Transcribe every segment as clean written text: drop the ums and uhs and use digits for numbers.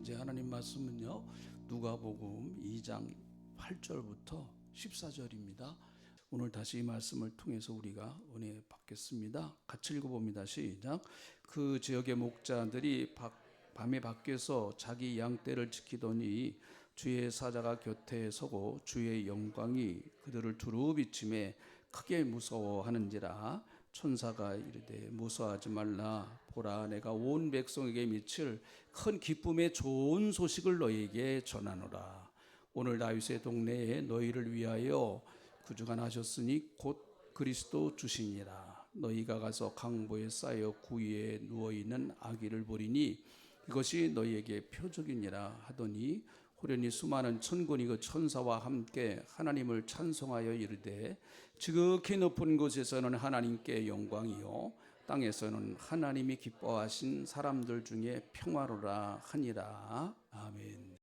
이제 하나님 말씀은요, 누가복음 2장 8절부터 14절입니다. 오늘 다시 이 말씀을 통해서 우리가 은혜 받겠습니다. 같이 읽어봅니다. 시작. 그 지역의 목자들이 밤에 밖에서 자기 양떼를 지키더니 주의 사자가 곁에 서고 주의 영광이 그들을 두루 비침에 크게 무서워하는지라. 천사가 이르되 무서워하지 말라. 보라, 내가 온 백성에게 미칠 큰 기쁨의 좋은 소식을 너희에게 전하노라. 오늘 다윗의 동네에 너희를 위하여 구주가 나셨으니 곧 그리스도 주시니라. 너희가 가서 강보에 쌓여 구유에 누워있는 아기를 보리니 이것이 너희에게 표적이니라 하더니 호련히 수많은 천군이 그 천사와 함께 하나님을 찬송하여 이르되 지극히 높은 곳에서는 하나님께 영광이요 땅에서는 하나님이 기뻐하신 사람들 중에 평화로라 하니라. 아멘.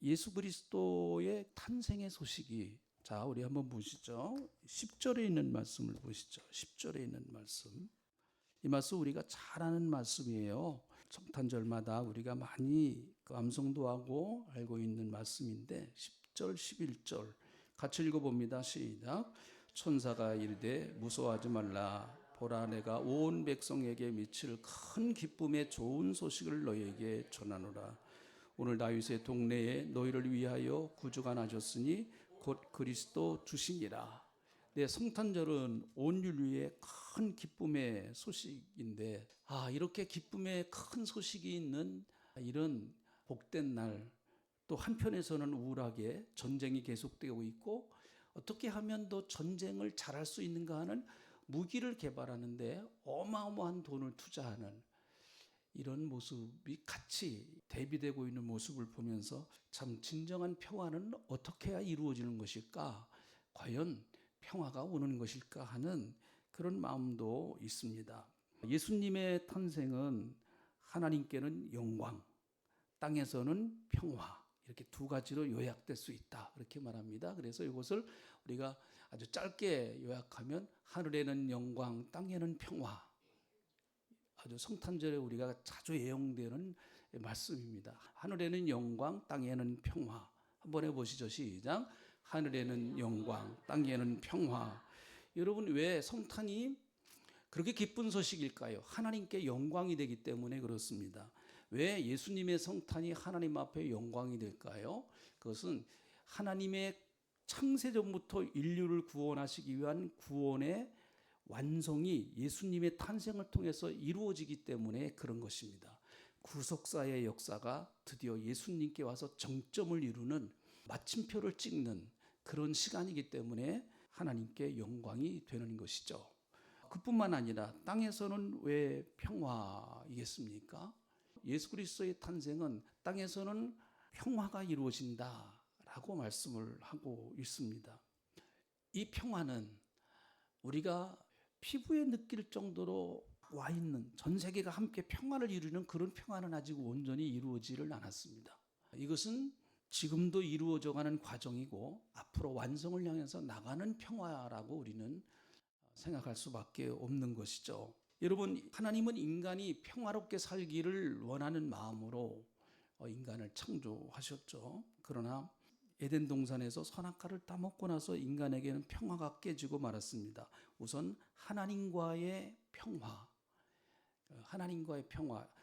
예수 그리스도의 탄생의 소식이, 자, 우리 한번 보시죠. 10절에 있는 말씀을 보시죠. 10절에 있는 말씀. 이 말씀 우리가 잘 아는 말씀이에요. 성탄절마다 우리가 많이 암송도 하고 알고 있는 말씀인데 10절, 11절 같이 읽어봅니다. 시작. 천사가 이르되 무서워하지 말라. 보라, 내가 온 백성에게 미칠 큰 기쁨의 좋은 소식을 너희에게 전하노라. 오늘 다윗의 동네에 너희를 위하여 구주가 나셨으니 곧 그리스도 주시니라. 네, 성탄절은 온 인류의 큰 기쁨의 소식인데, 이렇게 기쁨의 큰 소식이 있는 이런 복된 날, 또 한편에서는 우울하게 전쟁이 계속되고 있고, 어떻게 하면 더 전쟁을 잘할 수 있는가 하는 무기를 개발하는데 어마어마한 돈을 투자하는 이런 모습이 같이 대비되고 있는 모습을 보면서 참 진정한 평화는 어떻게 해야 이루어지는 것일까? 과연 평화가 오는 것일까 하는 그런 마음도 있습니다. 예수님의 탄생은 하나님께는 영광, 땅에서는 평화, 이렇게 두 가지로 요약될 수 있다, 이렇게 말합니다. 그래서 이것을 우리가 아주 짧게 요약하면 하늘에는 영광, 땅에는 평화, 아주 성탄절에 우리가 자주 애용되는 말씀입니다. 하늘에는 영광, 땅에는 평화. 한번 해보시죠. 시작. 하늘에는 영광, 땅에는 평화. 여러분, 왜 성탄이 그렇게 기쁜 소식일까요? 하나님께 영광이 되기 때문에 그렇습니다. 왜 예수님의 성탄이 하나님 앞에 영광이 될까요? 그것은 하나님의 창세전부터 인류를 구원하시기 위한 구원의 완성이 예수님의 탄생을 통해서 이루어지기 때문에 그런 것입니다. 구속사의 역사가 드디어 예수님께 와서 정점을 이루는 마침표를 찍는 그런 시간이기 때문에 하나님께 영광이 되는 것이죠. 그뿐만 아니라 땅에서는 왜 평화이겠습니까? 예수 그리스도의 탄생은 땅에서는 평화가 이루어진다라고 말씀을 하고 있습니다. 이 평화는 우리가 피부에 느낄 정도로 와 있는, 전 세계가 함께 평화를 이루는 그런 평화는 아직 온전히 이루어지를 않았습니다. 이것은 지금도 이루어져가는 과정이고 앞으로 완성을 향해서 나가는 평화라고 우리는 생각할 수밖에 없는 것이죠. 여러분, 하나님은 인간이 평화롭게 살기를 원하는 마음으로 인간을 창조하셨죠. 그러나 에덴 동산에서 선악과를 따먹고 나서 인간에게는 평화가 깨지고 말았습니다. 우선 하나님과의 평화,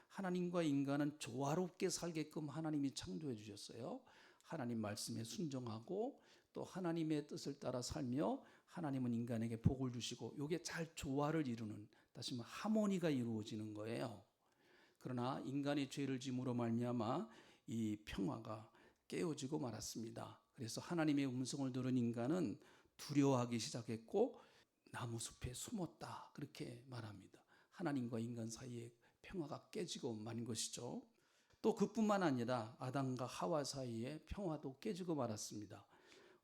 하나님과 인간은 조화롭게 살게끔 하나님이 창조해 주셨어요. 하나님 말씀에 순종하고 또 하나님의 뜻을 따라 살며 하나님은 인간에게 복을 주시고 이게 잘 조화를 이루는, 다시 말하면 하모니가 이루어지는 거예요. 그러나 인간이 죄를 지음으로 말미암아 이 평화가 깨어지고 말았습니다. 그래서 하나님의 음성을 들은 인간은 두려워하기 시작했고 나무숲에 숨었다, 그렇게 말합니다. 하나님과 인간 사이에 평화가 깨지고 만 것이죠. 또 그뿐만 아니라 아담과 하와 사이에 평화도 깨지고 말았습니다.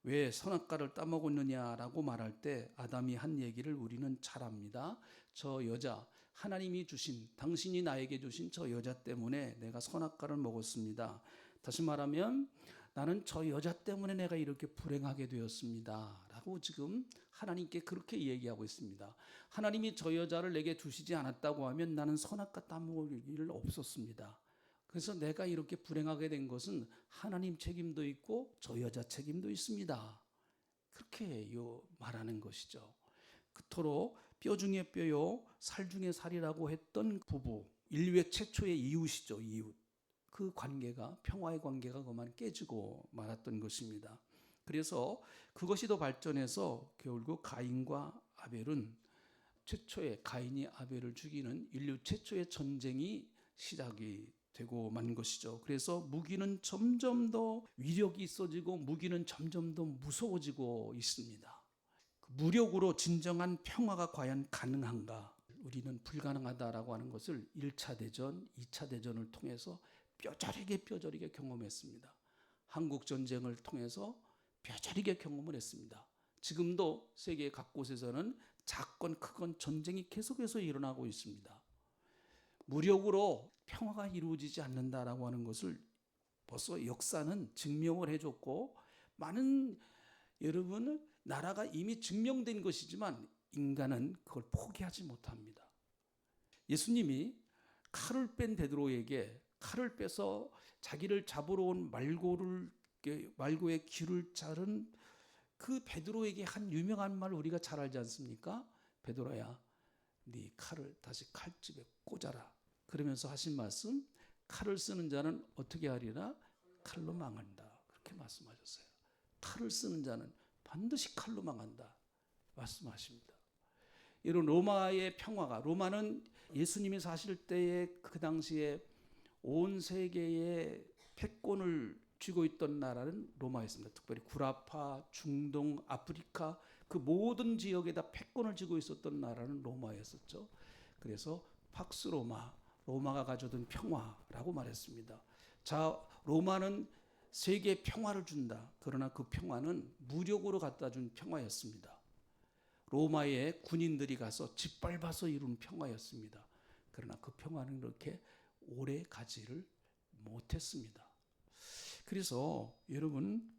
왜 선악과를 따먹었느냐라고 말할 때 아담이 한 얘기를 우리는 잘 압니다. 저 여자, 하나님이 주신, 당신이 나에게 주신 저 여자 때문에 내가 선악과를 먹었습니다. 다시 말하면 나는 저 여자 때문에 내가 이렇게 불행하게 되었습니다 라고 하고 지금 하나님께 그렇게 얘기하고 있습니다. 하나님이 저 여자를 내게 두시지 않았다고 하면 나는 선악과 따먹을 일 없었습니다. 그래서 내가 이렇게 불행하게 된 것은 하나님 책임도 있고 저 여자 책임도 있습니다. 그렇게 말하는 것이죠. 그토록 뼈 중에 뼈요 살 중에 살이라고 했던 부부, 인류의 최초의 이웃이죠. 이웃. 그 관계가, 평화의 관계가 그만 깨지고 말았던 것입니다. 그래서 그것이 더 발전해서 결국 가인과 아벨은 최초의, 가인이 아벨을 죽이는 인류 최초의 전쟁이 시작이 되고 만 것이죠. 그래서 무기는 점점 더 위력이 있어지고 무기는 점점 더 무서워지고 있습니다. 무력으로 진정한 평화가 과연 가능한가? 우리는 불가능하다라고 하는 것을 1차 대전, 2차 대전을 통해서 뼈저리게 경험했습니다. 한국 전쟁을 통해서 뼈저리게 경험을 했습니다. 지금도 세계 각 곳에서는 작건 크건 전쟁이 계속해서 일어나고 있습니다. 무력으로 평화가 이루어지지 않는다라고 하는 것을 벌써 역사는 증명을 해줬고, 많은 여러분 나라가 이미 증명된 것이지만 인간은 그걸 포기하지 못합니다. 예수님이 칼을 뺀 베드로에게 칼을 빼서 자기를 잡으러 온 말고의 귀를 자른 그 베드로에게 한 유명한 말 우리가 잘 알지 않습니까? 베드로야, 네 칼을 다시 칼집에 꽂아라. 그러면서 하신 말씀, 칼을 쓰는 자는 어떻게 하리라? 칼로 망한다. 그렇게 말씀하셨어요. 칼을 쓰는 자는 반드시 칼로 망한다 말씀하십니다. 이런 로마의 평화가, 로마는 예수님이 사실 때에 그 당시에 온 세계의 패권을 쥐고 있던 나라는 로마였습니다. 특별히 구라파, 중동, 아프리카 그 모든 지역에다 패권을 쥐고 있었던 나라는 로마였었죠. 그래서 팍스 로마, 로마가 가져던 평화라고 말했습니다. 자, 로마는 세계에 평화를 준다. 그러나 그 평화는 무력으로 갖다 준 평화였습니다. 로마의 군인들이 가서 짓밟아서 이룬 평화였습니다. 그러나 그 평화는 그렇게 오래 가지를 못했습니다. 그래서 여러분,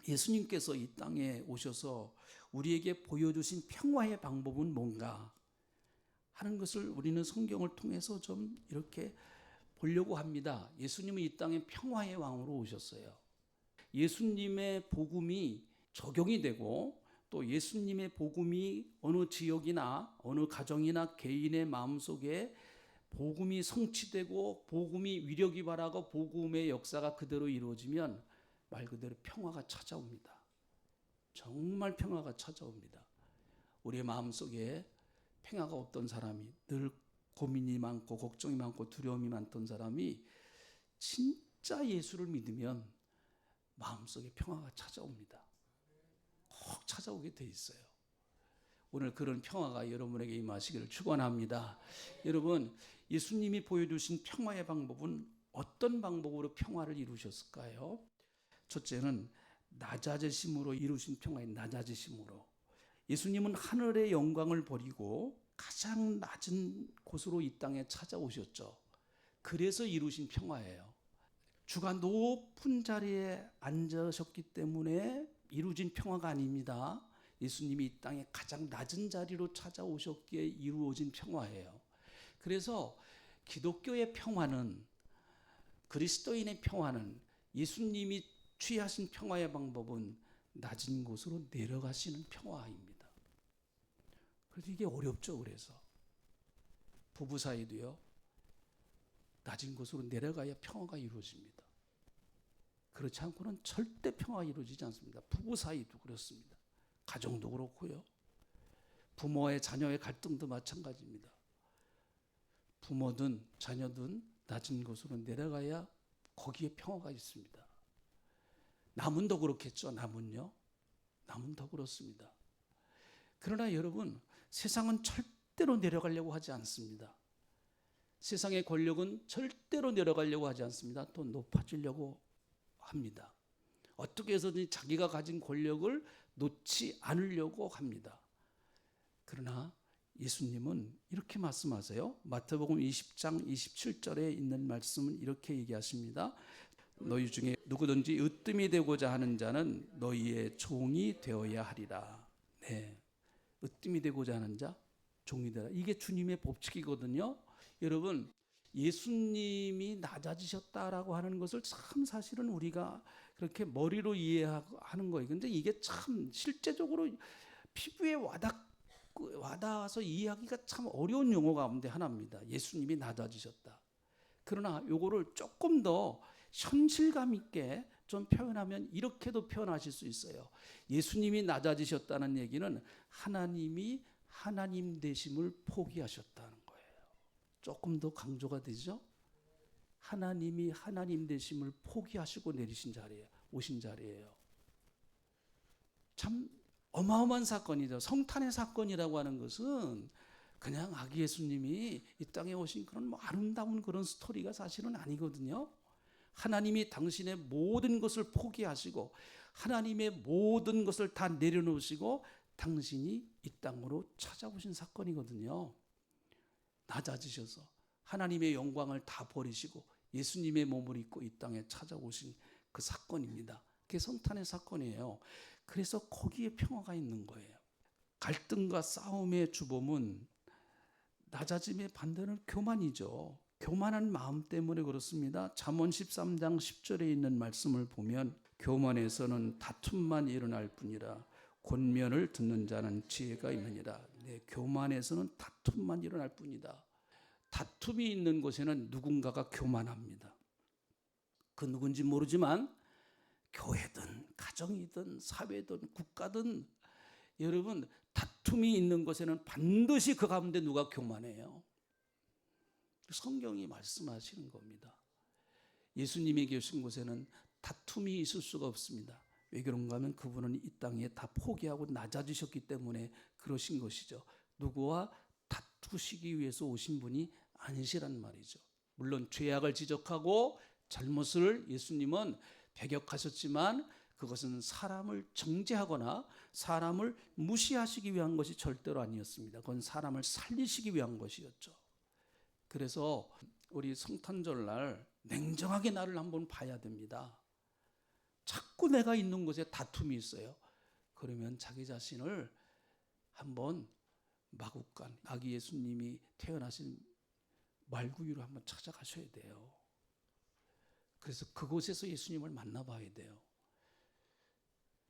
예수님께서 이 땅에 오셔서 우리에게 보여주신 평화의 방법은 뭔가 하는 것을 우리는 성경을 통해서 좀 이렇게 보려고 합니다. 예수님은 이 땅에 평화의 왕으로 오셨어요. 예수님의 복음이 적용이 되고 또 예수님의 복음이 어느 지역이나 어느 가정이나 개인의 마음속에 복음이 성취되고 복음이 위력이 발하고 복음의 역사가 그대로 이루어지면 말 그대로 평화가 찾아옵니다. 정말 평화가 찾아옵니다. 우리의 마음속에 평화가 없던 사람이, 늘 고민이 많고 걱정이 많고 두려움이 많던 사람이 진짜 예수를 믿으면 마음속에 평화가 찾아옵니다. 꼭 찾아오게 돼 있어요. 오늘 그런 평화가 여러분에게 임하시기를 축원합니다. 여러분, 예수님이 보여주신 평화의 방법은 어떤 방법으로 평화를 이루셨을까요? 첫째는 낮아지심으로 이루신 평화의 낮아지심으로. 예수님은 하늘의 영광을 버리고 가장 낮은 곳으로 이 땅에 찾아오셨죠. 그래서 이루신 평화예요. 주가 높은 자리에 앉으셨기 때문에 이루어진 평화가 아닙니다. 예수님이 이 땅에 가장 낮은 자리로 찾아오셨기에 이루어진 평화예요. 그래서 기독교의 평화는, 그리스도인의 평화는, 예수님이 취하신 평화의 방법은 낮은 곳으로 내려가시는 평화입니다. 그래서 이게 어렵죠. 그래서 부부 사이도요, 낮은 곳으로 내려가야 평화가 이루어집니다. 그렇지 않고는 절대 평화가 이루어지지 않습니다. 부부 사이도 그렇습니다. 가정도 그렇고요. 부모와 자녀의 갈등도 마찬가지입니다. 부모든 자녀든 낮은 곳으로 내려가야 거기에 평화가 있습니다. 남은 더 그렇겠죠. 남은 더 그렇습니다. 그러나 여러분, 세상은 절대로 내려가려고 하지 않습니다. 세상의 권력은 절대로 내려가려고 하지 않습니다. 또 높아지려고 합니다. 어떻게 해서든 자기가 가진 권력을 놓지 않으려고 합니다. 그러나 예수님은 이렇게 말씀하세요. 마태복음 20장 27절에 있는 말씀은 이렇게 얘기하십니다. 너희 중에 누구든지 으뜸이 되고자 하는 자는 너희의 종이 되어야 하리라. 네, 으뜸이 되고자 하는 자 종이 되라. 이게 주님의 법칙이거든요. 여러분, 예수님이 낮아지셨다라고 하는 것을 참 사실은 우리가 그렇게 머리로 이해하는 거예요. 근데 이게 참 실제적으로 피부에 와닿아서 이해하기가 참 어려운 용어 가운데 하나입니다. 예수님이 낮아지셨다. 그러나 요거를 조금 더 현실감 있게 좀 표현하면 이렇게도 표현하실 수 있어요. 예수님이 낮아지셨다는 얘기는 하나님이 하나님 되심을 포기하셨다는 거예요. 조금 더 강조가 되죠? 하나님이 하나님 되심을 포기하시고 내리신 자리예요. 오신 자리예요. 참 어마어마한 사건이죠. 성탄의 사건이라고 하는 것은 그냥 아기 예수님이 이 땅에 오신 그런 뭐 아름다운 그런 스토리가 사실은 아니거든요. 하나님이 당신의 모든 것을 포기하시고 하나님의 모든 것을 다 내려놓으시고 당신이 이 땅으로 찾아오신 사건이거든요. 낮아지셔서 하나님의 영광을 다 버리시고 예수님의 몸을 입고 이 땅에 찾아오신 그 사건입니다. 그게 성탄의 사건이에요. 그래서 거기에 평화가 있는 거예요. 갈등과 싸움의 주범은 낮아짐의 반대는 교만이죠. 교만한 마음 때문에 그렇습니다. 잠언 13장 10절에 있는 말씀을 보면 교만에서는 다툼만 일어날 뿐이라 권면을 듣는 자는 지혜가 있느니라. 네, 교만에서는 다툼만 일어날 뿐이다. 다툼이 있는 곳에는 누군가가 교만합니다. 그 누군지 모르지만 교회든 가정이든 사회든 국가든 여러분 다툼이 있는 곳에는 반드시 그 가운데 누가 교만해요. 성경이 말씀하시는 겁니다. 예수님이 계신 곳에는 다툼이 있을 수가 없습니다. 왜 그런가 하면 그분은 이 땅에 다 포기하고 낮아지셨기 때문에 그러신 것이죠. 누구와 다투시기 위해서 오신 분이 아니시란 말이죠. 물론 죄악을 지적하고 잘못을 예수님은 배격하셨지만 그것은 사람을 정죄하거나 사람을 무시하시기 위한 것이 절대로 아니었습니다. 그건 사람을 살리시기 위한 것이었죠. 그래서 우리 성탄절날 냉정하게 나를 한번 봐야 됩니다. 자꾸 내가 있는 곳에 다툼이 있어요. 그러면 자기 자신을 한번 마국간 아기 예수님이 태어나신 말구유로 한번 찾아가셔야 돼요. 그래서 그곳에서 예수님을 만나봐야 돼요.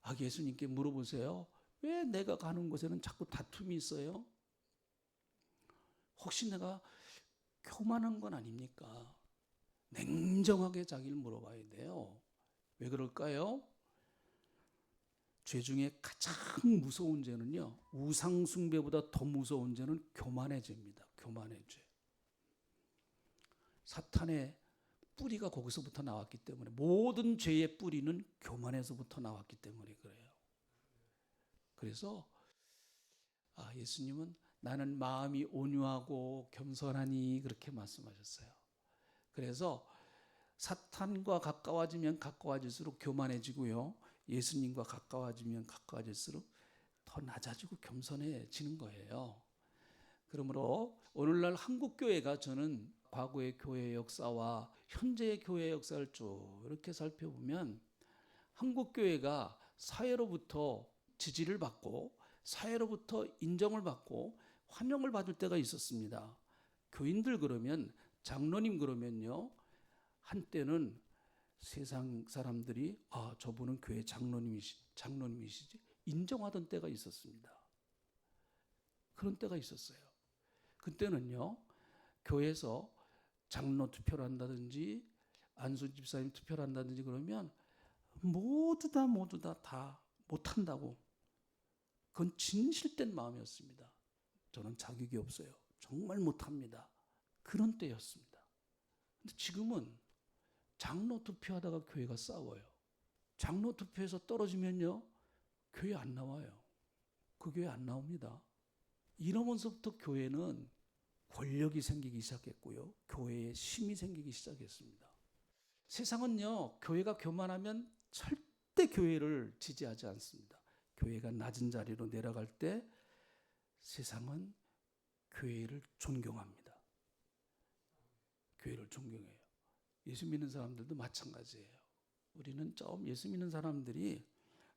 아기 예수님께 물어보세요. 왜 내가 가는 곳에는 자꾸 다툼이 있어요? 혹시 내가 교만한 건 아닙니까? 냉정하게 자기를 물어봐야 돼요. 왜 그럴까요? 죄 중에 가장 무서운 죄는요, 우상숭배보다 더 무서운 죄는 교만의 죄입니다. 교만의 죄. 사탄의 뿌리가 거기서부터 나왔기 때문에, 모든 죄의 뿌리는 교만에서부터 나왔기 때문에 그래요. 그래서 예수님은 나는 마음이 온유하고 겸손하니 그렇게 말씀하셨어요. 그래서 사탄과 가까워지면 가까워질수록 교만해지고요, 예수님과 가까워지면 가까워질수록 더 낮아지고 겸손해지는 거예요. 그러므로 오늘날 한국교회가 저는 과거의 교회 역사와 현재의 교회 역사를 쭉 이렇게 살펴보면 한국교회가 사회로부터 지지를 받고 사회로부터 인정을 받고 환영을 받을 때가 있었습니다. 교인들 그러면, 장로님 그러면요, 한때는 세상 사람들이 저분은 교회 장로님이시지 인정하던 때가 있었습니다. 그런 때가 있었어요. 그때는요, 교회에서 장로 투표를 한다든지 안수 집사님 투표를 한다든지 그러면 모두 다 못한다고, 그건 진실된 마음이었습니다. 저는 자격이 없어요. 정말 못합니다. 그런 때였습니다. 근데 지금은 장로 투표하다가 교회가 싸워요. 장로 투표에서 떨어지면요, 교회 안 나와요. 그 교회 안 나옵니다. 이러면서부터 교회는 권력이 생기기 시작했고요, 교회에 힘이 생기기 시작했습니다. 세상은요, 교회가 교만하면 절대 교회를 지지하지 않습니다. 교회가 낮은 자리로 내려갈 때 세상은 교회를 존경합니다. 교회를 존경해요. 예수 믿는 사람들도 마찬가지예요. 우리는 좀 예수 믿는 사람들이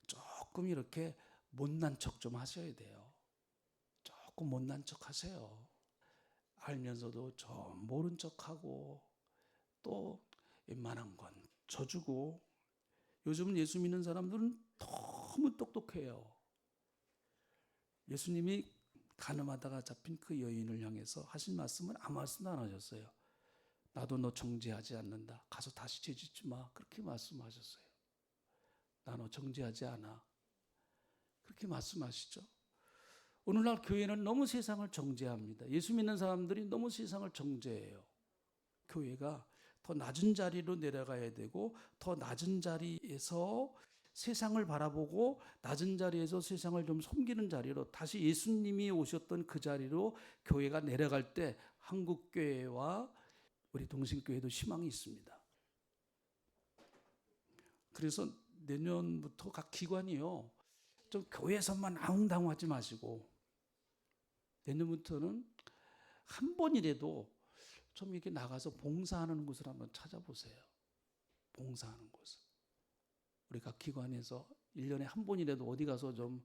조금 이렇게 못난 척 좀 하셔야 돼요. 조금 못난 척 하세요. 알면서도 좀 모른 척하고 또 웬만한 건 져주고. 요즘 예수 믿는 사람들은 너무 똑똑해요. 예수님이 가늠하다가 잡힌 그 여인을 향해서 하신 말씀은 아무 말씀도 안 하셨어요. 나도 너 정죄하지 않는다. 가서 다시 죄짓지 마. 그렇게 말씀하셨어요. 나 너 정죄하지 않아. 그렇게 말씀하시죠. 오늘날 교회는 너무 세상을 정죄합니다. 예수 믿는 사람들이 너무 세상을 정죄해요. 교회가 더 낮은 자리로 내려가야 되고, 더 낮은 자리에서 세상을 바라보고, 낮은 자리에서 세상을 좀 섬기는 자리로, 다시 예수님이 오셨던 그 자리로 교회가 내려갈 때 한국교회와 우리 동신교회도 희망이 있습니다. 그래서 내년부터 각 기관이요, 좀 교회에서만 아웅다웅하지 마시고 내년부터는 한 번이라도 좀 이렇게 나가서 봉사하는 곳을 한번 찾아보세요. 봉사하는 곳을. 우리 각 기관에서 1년에 한 번이라도 어디 가서 좀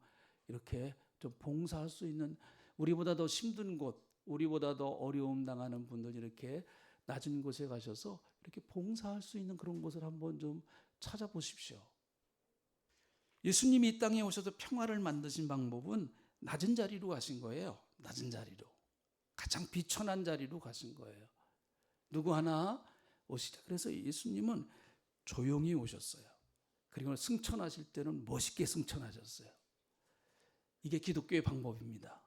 이렇게 좀 봉사할 수 있는, 우리보다 더 힘든 곳, 우리보다 더 어려움 당하는 분들 이렇게 낮은 곳에 가셔서 이렇게 봉사할 수 있는 그런 곳을 한번 좀 찾아보십시오. 예수님이 이 땅에 오셔서 평화를 만드신 방법은 낮은 자리로 가신 거예요. 낮은 자리로. 가장 비천한 자리로 가신 거예요. 누구 하나 오시자. 그래서 예수님은 조용히 오셨어요. 그리고 승천하실 때는 멋있게 승천하셨어요. 이게 기독교의 방법입니다.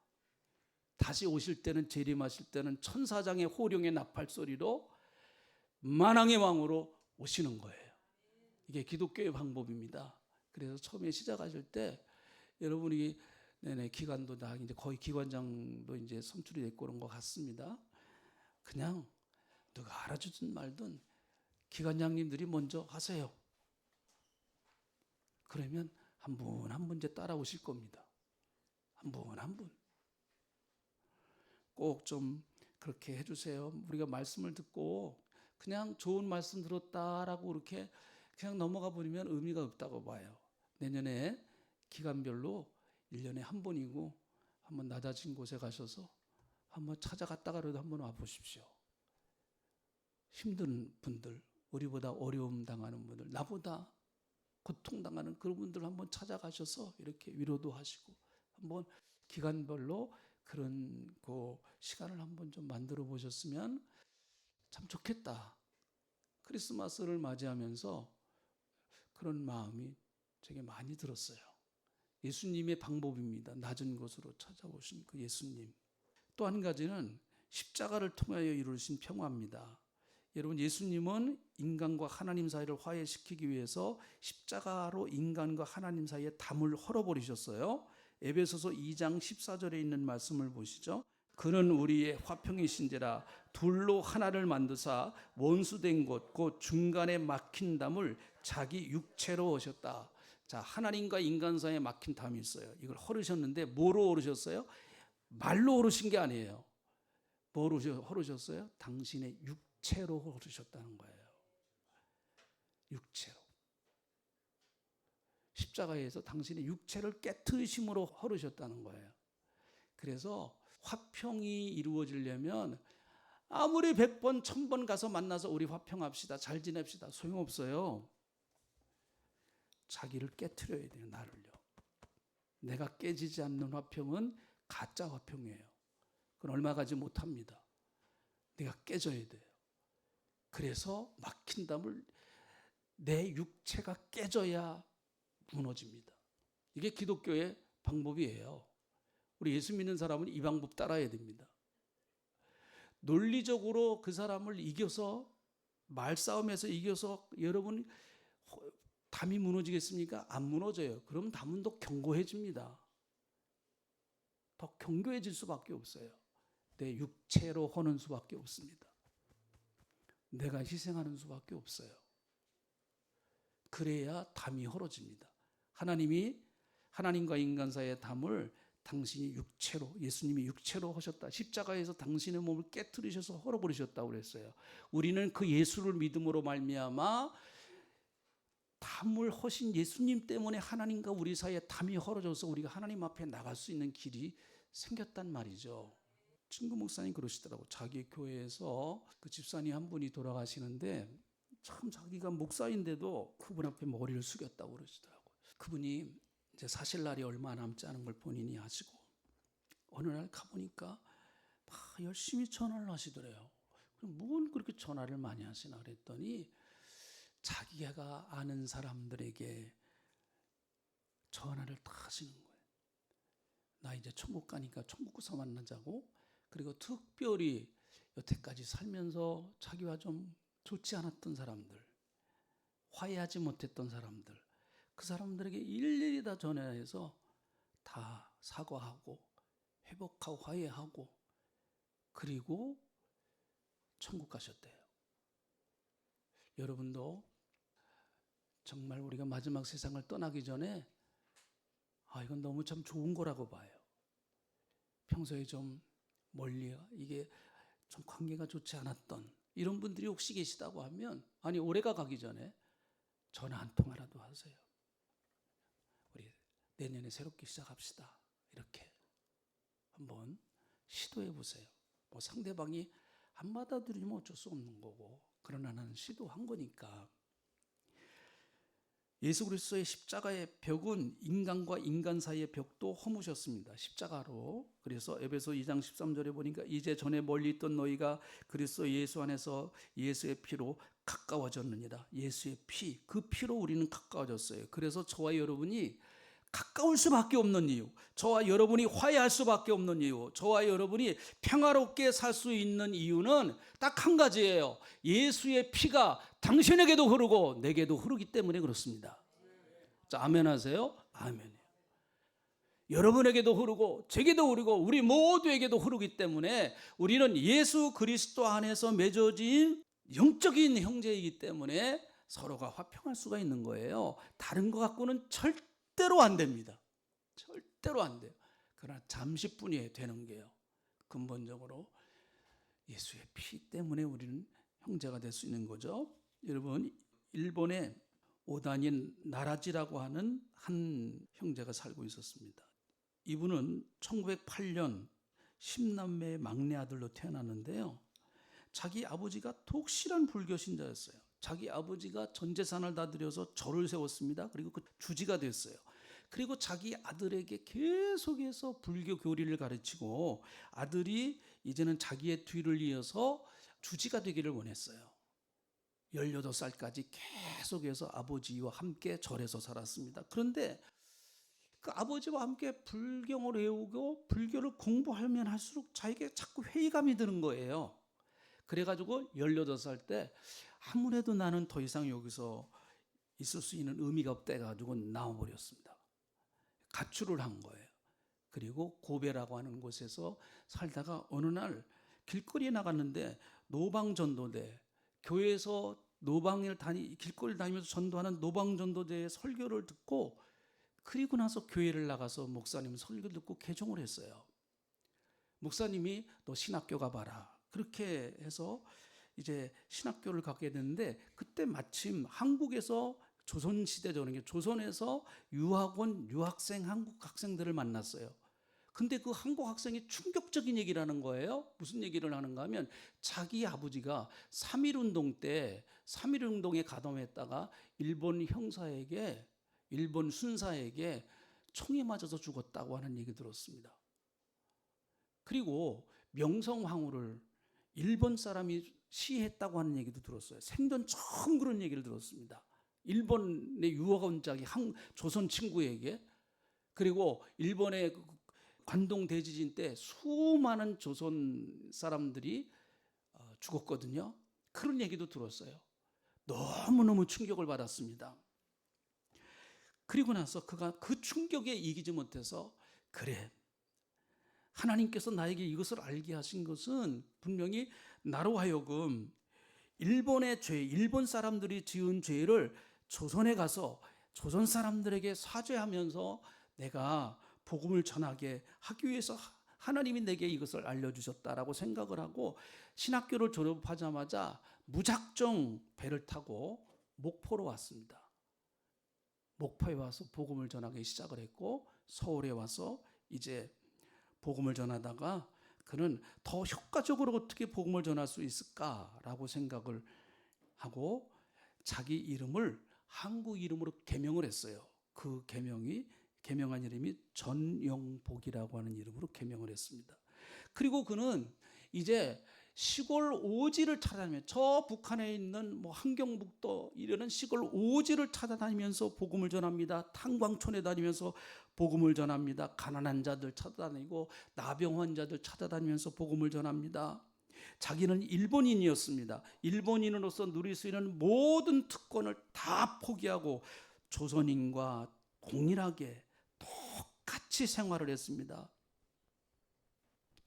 다시 오실 때는, 재림하실 때는 천사장의 호령의 나팔 소리로 만왕의 왕으로 오시는 거예요. 이게 기독교의 방법입니다. 그래서 처음에 시작하실 때 여러분이 기관도 다 이제 거의 기관장도 이제 선출이 됐고 그런 것 같습니다. 그냥 누가 알아주든 말든 기관장님들이 먼저 하세요. 그러면 한 분 한 분 이제 따라오실 겁니다. 한 분 한 분. 꼭 좀 그렇게 해주세요. 우리가 말씀을 듣고 그냥 좋은 말씀 들었다라고 이렇게 그냥 넘어가 버리면 의미가 없다고 봐요. 내년에 기간별로 1년에 한 번이고 한번 낮아진 곳에 가셔서 한번 찾아갔다가라도 한번 와보십시오. 힘든 분들, 우리보다 어려움 당하는 분들, 나보다 고통당하는 그런 분들 한번 찾아가셔서 이렇게 위로도 하시고 한번 기간별로 그런 그 시간을 한번 좀 만들어 보셨으면 참 좋겠다. 크리스마스를 맞이하면서 그런 마음이 되게 많이 들었어요. 예수님의 방법입니다. 낮은 곳으로 찾아오신 그 예수님. 또 한 가지는 십자가를 통하여 이루신 평화입니다. 여러분, 예수님은 인간과 하나님 사이를 화해시키기 위해서 십자가로 인간과 하나님 사이의 담을 헐어버리셨어요. 에베소서 2장 14절에 있는 말씀을 보시죠. 그는 우리의 화평이신지라 둘로 하나를 만드사 원수된 곳 곧 중간에 막힌 담을 자기 육체로 오셨다. 자, 하나님과 인간 사이에 막힌 담이 있어요. 이걸 헐으셨는데 뭐로 헐으셨어요? 말로 헐으신 게 아니에요. 뭐로 헐으셨어요? 당신의 육체로 헐으셨다는 거예요. 육체로. 십자가에서 당신의 육체를 깨트리심으로 헐으셨다는 거예요. 그래서 화평이 이루어지려면 아무리 100번, 1000번 가서 만나서 우리 화평합시다, 잘 지냅시다, 소용없어요. 자기를 깨트려야 돼요. 나를요. 내가 깨지지 않는 화평은 가짜 화평이에요. 그건 얼마 가지 못합니다. 내가 깨져야 돼요. 그래서 막힌 담을 내 육체가 깨져야 무너집니다. 이게 기독교의 방법이에요. 우리 예수 믿는 사람은 이 방법 따라야 됩니다. 논리적으로 그 사람을 이겨서, 말싸움에서 이겨서 여러분 담이 무너지겠습니까? 안 무너져요. 그럼 담은 더 견고해집니다. 더 견고해질 수밖에 없어요. 내 육체로 허는 수밖에 없습니다. 내가 희생하는 수밖에 없어요. 그래야 담이 헐어집니다. 하나님이 하나님과 인간 사이의 담을 당신이 육체로, 예수님이 육체로 하셨다. 십자가에서 당신의 몸을 깨트리셔서 헐어버리셨다고 그랬어요. 우리는 그 예수를 믿음으로 말미암아 담을 허신 예수님 때문에 하나님과 우리 사이에 담이 헐어져서 우리가 하나님 앞에 나갈 수 있는 길이 생겼단 말이죠. 친구 목사님 그러시더라고. 자기 교회에서 그 집사님 한 분이 돌아가시는데 참 자기가 목사인데도 그분 앞에 머리를 숙였다고 그러시더라고. 그분이 이제 사실 날이 얼마 남지 않은 걸 본인이 아시고 어느 날 가보니까 막 열심히 전화를 하시더래요. 그럼 뭔 그렇게 전화를 많이 하시나 그랬더니 자기가 아는 사람들에게 전화를 다 하시는 거예요. 나 이제 천국 가니까 천국 가서 만나자고. 그리고 특별히 여태까지 살면서 자기와 좀 좋지 않았던 사람들, 화해하지 못했던 사람들, 그 사람들에게 일일이 다 전화해서 다 사과하고 회복하고 화해하고 그리고 천국 가셨대요. 여러분도 정말 우리가 마지막 세상을 떠나기 전에 이건 너무 참 좋은 거라고 봐요. 평소에 좀 멀리 이게 좀 관계가 좋지 않았던 이런 분들이 혹시 계시다고 하면 올해가 가기 전에 전화 한 통화라도 하세요. 우리 내년에 새롭게 시작합시다. 이렇게 한번 시도해 보세요. 뭐 상대방이 안 받아들이면 어쩔 수 없는 거고 그러나 나는 시도한 거니까. 예수 그리스도의 십자가의 벽은 인간과 인간 사이의 벽도 허무셨습니다. 십자가로. 그래서 에베소 2장 13절에 보니까 이제 전에 멀리 있던 너희가 그리스도 예수 안에서 예수의 피로 가까워졌느니라. 예수의 피, 그 피로 우리는 가까워졌어요. 그래서 저와 여러분이 가까울 수밖에 없는 이유, 저와 여러분이 화해할 수밖에 없는 이유, 저와 여러분이 평화롭게 살 수 있는 이유는 딱 한 가지예요. 예수의 피가 당신에게도 흐르고 내게도 흐르기 때문에 그렇습니다. 자, 아멘 하세요? 아멘이에요. 여러분에게도 흐르고 제게도 흐르고 우리 모두에게도 흐르기 때문에 우리는 예수 그리스도 안에서 맺어진 영적인 형제이기 때문에 서로가 화평할 수가 있는 거예요. 다른 것 갖고는 절대로 안 됩니다. 절대로 안 돼요. 그러나 잠시뿐이에요. 되는 게요. 근본적으로 예수의 피 때문에 우리는 형제가 될 수 있는 거죠. 여러분, 일본에 오다닌 나라지라고 하는 한 형제가 살고 있었습니다. 이분은 1908년 10남매의 막내 아들로 태어났는데요. 자기 아버지가 독실한 불교 신자였어요. 자기 아버지가 전 재산을 다 들여서 절을 세웠습니다. 그리고 그 주지가 됐어요. 그리고 자기 아들에게 계속해서 불교 교리를 가르치고 아들이 이제는 자기의 뒤를 이어서 주지가 되기를 원했어요. 18살까지 계속해서 아버지와 함께 절에서 살았습니다. 그런데 그 아버지와 함께 불경을 외우고 불교를 공부하면 할수록 자기에게 자꾸 회의감이 드는 거예요. 그래가지고 18살 때 아무래도 나는 더 이상 여기서 있을 수 있는 의미가 없다 해가지고 나와버렸습니다. 가출을 한 거예요. 그리고 고베라고 하는 곳에서 살다가 어느 날 길거리에 나갔는데 노방전도대, 교회에서 길거리를 다니면서 전도하는 노방전도대의 설교를 듣고 그리고 나서 교회를 나가서 목사님 설교 듣고 개종을 했어요. 목사님이 너 신학교 가봐라. 그렇게 해서 이제 신학교를 가게 됐는데 그때 마침 한국에서 조선시대죠. 조선에서 유학원, 유학생, 한국 학생들을 만났어요. 근데 그 한국 학생이 충격적인 얘기를 하는 거예요. 무슨 얘기를 하는가 하면 자기 아버지가 3.1운동 때 3.1운동에 가담했다가 일본 순사에게 총에 맞아서 죽었다고 하는 얘기 들었습니다. 그리고 명성황후를 일본 사람이 시해했다고 하는 얘기도 들었어요. 생전 처음 그런 얘기를 들었습니다. 일본의 유학원 자기 조선 친구에게. 그리고 일본의 관동 대지진 때 수많은 조선 사람들이 죽었거든요. 그런 얘기도 들었어요. 너무너무 충격을 받았습니다. 그리고 나서 그가 그 충격에 이기지 못해서 그래, 하나님께서 나에게 이것을 알게 하신 것은 분명히 나로 하여금 일본의 죄, 일본 사람들이 지은 죄를 조선에 가서 조선 사람들에게 사죄하면서 내가 복음을 전하게 하기 위해서 하나님이 내게 이것을 알려주셨다라고 생각을 하고 신학교를 졸업하자마자 무작정 배를 타고 목포로 왔습니다. 목포에 와서 복음을 전하기 시작을 했고, 서울에 와서 이제 복음을 전하다가 그는 더 효과적으로 어떻게 복음을 전할 수 있을까라고 생각을 하고 자기 이름을 한국 이름으로 개명을 했어요. 그 개명한 이름이 전영복이라고 하는 이름으로 개명을 했습니다. 그리고 그는 이제 시골 오지를 찾아다니며, 저 북한에 있는 뭐 함경북도 이러는 시골 오지를 찾아다니면서 복음을 전합니다. 탄광촌에 다니면서 복음을 전합니다. 가난한 자들 찾아다니고 나병 환자들 찾아다니면서 복음을 전합니다. 자기는 일본인이었습니다. 일본인으로서 누릴 수 있는 모든 특권을 다 포기하고 조선인과 동일하게 똑같이 생활을 했습니다.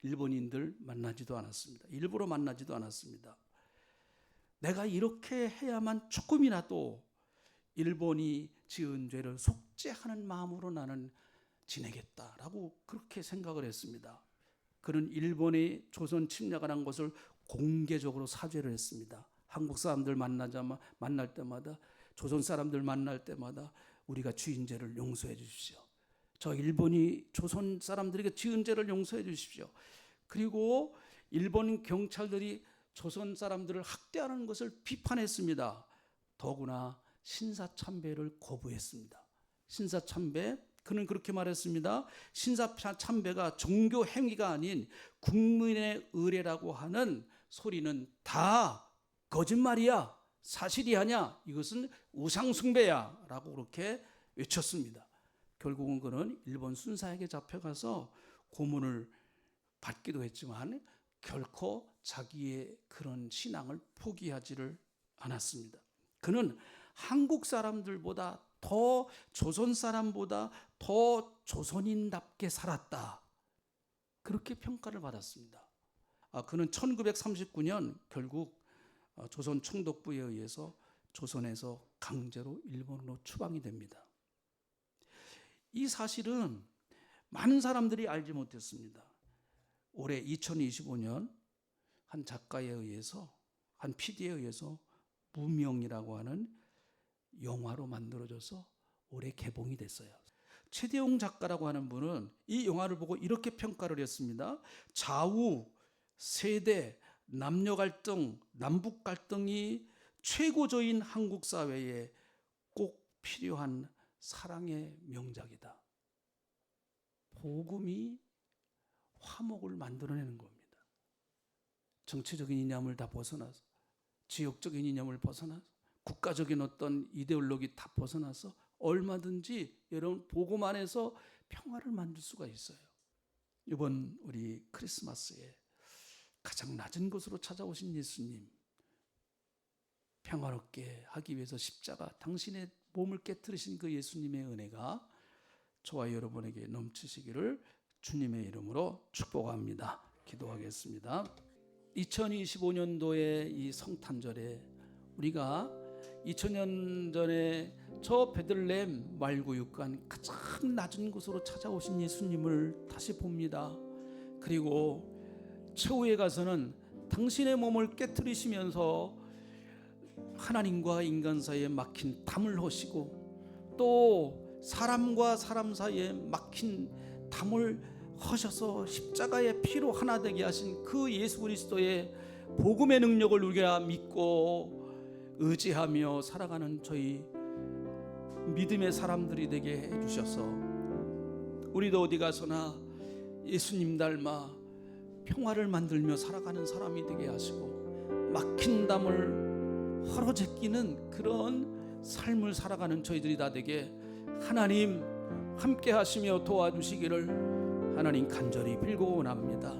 일본인들 만나지도 않았습니다. 일부러 만나지도 않았습니다. 내가 이렇게 해야만 조금이라도 일본이 지은 죄를 속죄하는 마음으로 나는 지내겠다라고 그렇게 생각을 했습니다. 그는 일본이 조선 침략을 한 것을 공개적으로 사죄를 했습니다. 한국 사람들 만날 때마다, 조선 사람들 만날 때마다 우리가 지은 죄를 용서해 주십시오. 저 일본이 조선 사람들에게 지은 죄를 용서해 주십시오. 그리고 일본 경찰들이 조선 사람들을 학대하는 것을 비판했습니다. 더구나 신사참배를 거부했습니다. 신사참배, 그는 그렇게 말했습니다. 신사참배가 종교 행위가 아닌 국민의 의례라고 하는 소리는 다 거짓말이야, 사실이 아니야, 이것은 우상숭배야 라고 그렇게 외쳤습니다. 결국은 그는 일본 순사에게 잡혀가서 고문을 받기도 했지만 결코 자기의 그런 신앙을 포기하지를 않았습니다. 그는 한국 사람들보다 더, 조선 사람보다 더 조선인답게 살았다, 그렇게 평가를 받았습니다. 그는 1939년 결국 조선 총독부에 의해서 조선에서 강제로 일본으로 추방이 됩니다. 이 사실은 많은 사람들이 알지 못했습니다. 올해 2025년 한 작가에 의해서, 한 PD에 의해서 무명이라고 하는 영화로 만들어져서 올해 개봉이 됐어요. 최대용 작가라고 하는 분은 이 영화를 보고 이렇게 평가를 했습니다. 좌우, 세대, 남녀 갈등, 남북 갈등이 최고조인 한국 사회에 꼭 필요한 사랑의 명작이다. 복음이 화목을 만들어내는 겁니다. 정치적인 이념을 다 벗어나서, 지역적인 이념을 벗어나서, 국가적인 어떤 이데올로기 다 벗어나서 얼마든지 여러분 복음 안에서 평화를 만들 수가 있어요. 이번 우리 크리스마스에 가장 낮은 곳으로 찾아오신 예수님, 평화롭게 하기 위해서 십자가, 당신의 몸을 깨뜨리신 그 예수님의 은혜가 저와 여러분에게 넘치시기를 주님의 이름으로 축복합니다. 기도하겠습니다. 2025년도의 이 성탄절에 우리가 2000년 전에 저 베들레헴 말구육간 가장 낮은 곳으로 찾아오신 예수님을 다시 봅니다. 그리고 최후에 가서는 당신의 몸을 깨뜨리시면서 하나님과 인간 사이에 막힌 담을 허시고, 또 사람과 사람 사이에 막힌 담을 허셔서 십자가의 피로 하나 되게 하신 그 예수 그리스도의 복음의 능력을 우리가 믿고 의지하며 살아가는 저희 믿음의 사람들이 되게 해주셔서 우리도 어디 가서나 예수님 닮아 평화를 만들며 살아가는 사람이 되게 하시고, 막힌 담을 헐어제끼는 그런 삶을 살아가는 저희들이 다 되게 하나님 함께 하시며 도와주시기를 하나님 간절히 빌고 원합니다.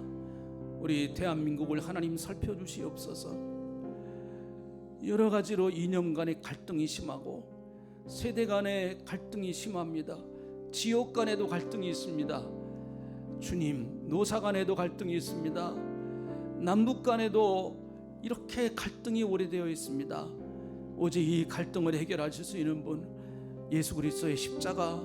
우리 대한민국을 하나님 살펴주시옵소서. 여러 가지로 이념 간의 갈등이 심하고 세대 간의 갈등이 심합니다. 지역 간에도 갈등이 있습니다. 주님, 노사 간에도 갈등이 있습니다. 남북 간에도 이렇게 갈등이 오래되어 있습니다. 오직 이 갈등을 해결하실 수 있는 분, 예수 그리스도의 십자가,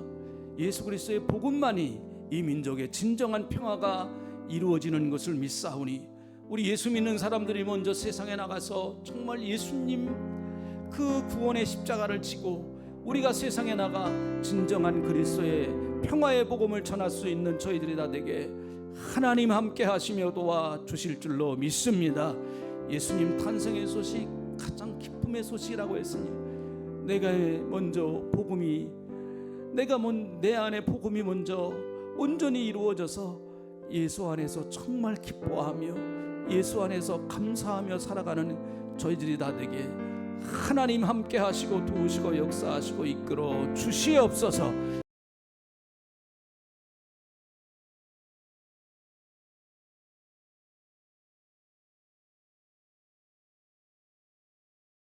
예수 그리스도의 복음만이 이 민족의 진정한 평화가 이루어지는 것을 믿사오니, 우리 예수 믿는 사람들이 먼저 세상에 나가서 정말 예수님 그 구원의 십자가를 지고 우리가 세상에 나가 진정한 그리스도의 평화의 복음을 전할 수 있는 저희들이 다 되게 하나님 함께 하시며 도와주실 줄로 믿습니다. 예수님 탄생의 소식 가장 기쁨의 소식이라고 했으니 내가 먼저 복음이 내 안에 복음이 먼저 온전히 이루어져서 예수 안에서 정말 기뻐하며 예수 안에서 감사하며 살아가는 저희들이 다 되게 하나님 함께 하시고 도우시고 역사하시고 이끌어 주시옵소서.